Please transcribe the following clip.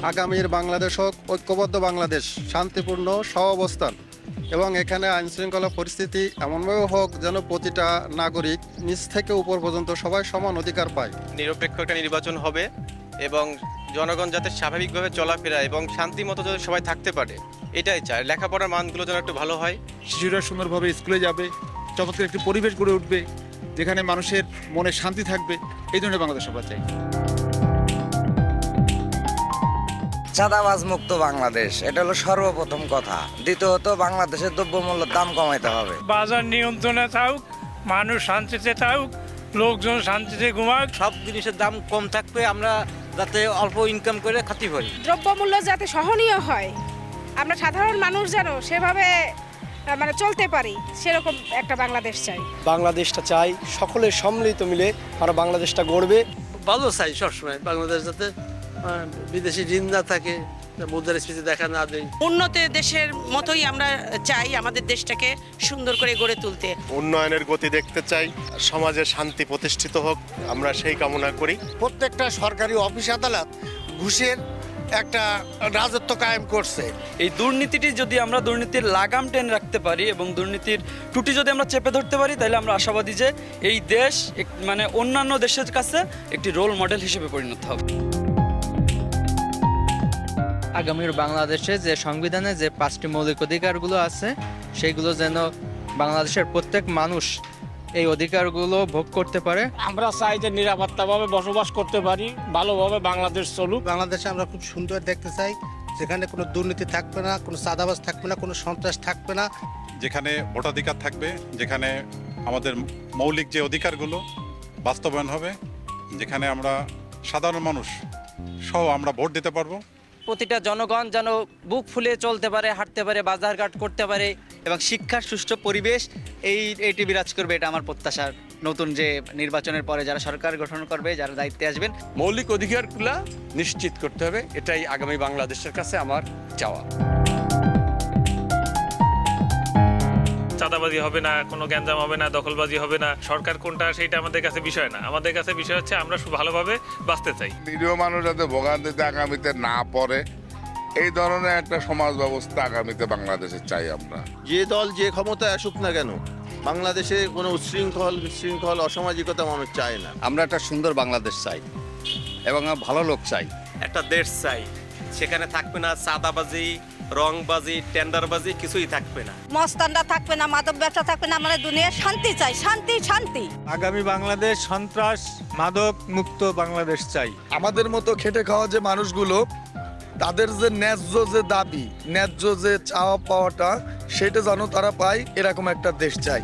আগামীর বাংলাদেশ হোক ঐক্যবদ্ধ বাংলাদেশ, শান্তিপূর্ণ সহাবস্থান এবং এখানে আইনশৃঙ্খলা পরিস্থিতি এমনভাবে হোক যেন প্রতিটা নাগরিক নিচ থেকে উপর পর্যন্ত সবাই সমান অধিকার পায়। নিরপেক্ষ একটা নির্বাচন হবে এবং জনগণ যাতে স্বাভাবিকভাবে চলাফেরা এবং শান্তি মতো যাতে সবাই থাকতে পারে, এটাই চায়। লেখাপড়ার মানগুলো যেন একটু ভালো হয়। শিশুরা সুন্দরভাবে স্কুলে যাবে, চমৎকার একটি পরিবেশ গড়ে উঠবে যেখানে মানুষের মনে শান্তি থাকবে, এই ধরনের বাংলাদেশ আমরা চাই। চাঁদাবাজ মুক্ত বাংলাদেশ, এটা হলো সর্বপ্রথম কথা। দ্বিতীয়ত, বাংলাদেশের দ্রব্যমূল্যের দাম কমাইতে হবে। বাজার নিয়ন্ত্রণে থাকুক, মানুষ শান্তিতে থাকুক, লোকজন শান্তিতে ঘুমাক। সব জিনিসের দাম কম থাকবে, আমরা যাতে অল্প ইনকাম করে খাতি পারি। দ্রব্যমূল্য যাতে সহনীয় হয়, আমরা সাধারণ মানুষ যেন সেভাবে চলতে পারি, সেরকম একটা বাংলাদেশ চাই। বাংলাদেশটা চাই সকলের সম্মিলিত মিলে আমরা বাংলাদেশটা গড়বে। ভালো চাই সবসময় বাংলাদেশ যাতে বিদেশি ঋণ না থাকে, মুদ্রাস্ফীতি দেখা না দেয়। উন্নত দেশের মতোই আমরা চাই আমাদের দেশটাকে সুন্দর করে গড়ে তুলতে। উন্নয়নের গতি দেখতে চাই, সমাজে শান্তি প্রতিষ্ঠিত হোক, আমরা সেই কামনা করি। প্রত্যেকটা সরকারি অফিস আদালত ঘুষের একটা রাজত্ব কায়েম করছে। এই দুর্নীতিটি যদি আমরা দুর্নীতির লাগাম টেনে রাখতে পারি এবং দুর্নীতির টুটি যদি আমরা চেপে ধরতে পারি, তাহলে আমরা আশাবাদী যে এই দেশ অন্যান্য দেশের কাছে একটি রোল মডেল হিসেবে পরিণত হবে। আগামীর বাংলাদেশে যে সংবিধানে যে 5টি মৌলিক অধিকারগুলো আছে, সেগুলো যেন বাংলাদেশের প্রত্যেক মানুষ এই অধিকারগুলো ভোগ করতে পারে। আমরা চাই যে নিরাপত্তাভাবে বসবাস করতে পারি, ভালোভাবে বাংলাদেশ চলুক। বাংলাদেশে আমরা খুব সুন্দর দেখতে চাই, যেখানে কোনো দুর্নীতি থাকবে না, কোনো চাঁদাবাজ থাকবে না, কোনো সন্ত্রাস থাকবে না, যেখানে ভোটাধিকার থাকবে, যেখানে আমাদের মৌলিক যে অধিকারগুলো বাস্তবায়ন হবে, যেখানে আমরা সাধারণ মানুষ সহ আমরা ভোট দিতে পারবো। প্রতিটা জনগণ যেন বুক ফুলে চলতে পারে, হাঁটতে পারে, বাজারঘাট করতে পারে এবং শিক্ষার সুষ্ঠু পরিবেশ এইটি বিরাজ করবে। এটা আমার প্রত্যাশা। নতুন যে নির্বাচনের পরে যারা সরকার গঠন করবে, যারা দায়িত্বে আসবেন, মৌলিক অধিকারগুলো নিশ্চিত করতে হবে, এটাই আগামী বাংলাদেশের কাছে আমার চাওয়া। চাঁদাবাজি হবে না, কোনো গ্যাঞ্জাম হবে না, দখলবাজি হবে না। সরকার কোনটা সেইটা আমাদের কাছে বিষয় না। আমাদের কাছে বিষয় হচ্ছে আমরা ভালোভাবে বাঁচতে চাই। নিরীহ মানুষ যাতে ভোগান্তিতে আগামীতে না পড়ে, এই ধরনের একটা সমাজ ব্যবস্থা আগামীতে বাংলাদেশে চাই আমরা। যে দল যে ক্ষমতায় আসুক না কেন, বাংলাদেশে কোনো বিশৃঙ্খল অসামাজিকতা মানুষ চায় না। আমরা একটা সুন্দর বাংলাদেশ চাই এবং ভালো লোক চাই। একটা দেশ চাই, সেখানে থাকবে না চাঁদাবাজি, রংবাজি, টেন্ডারবাজি, কিছুই থাকবে না। মস্তানরা থাকবে না, মাদক ব্যবসা থাকবে না, আমরা দুনিয়া শান্তি চাই, শান্তি শান্তি। আগামী বাংলাদেশ সন্ত্রাস মাদক মুক্ত বাংলাদেশ চাই। আমাদের মতো খেটে খাওয়া যে মানুষগুলো, তাদের যে ন্যায্য যে দাবি, ন্যায্য যে চাওয়া পাওয়াটা, সেটা যেন তারা পায়, এরকম একটা দেশ চাই।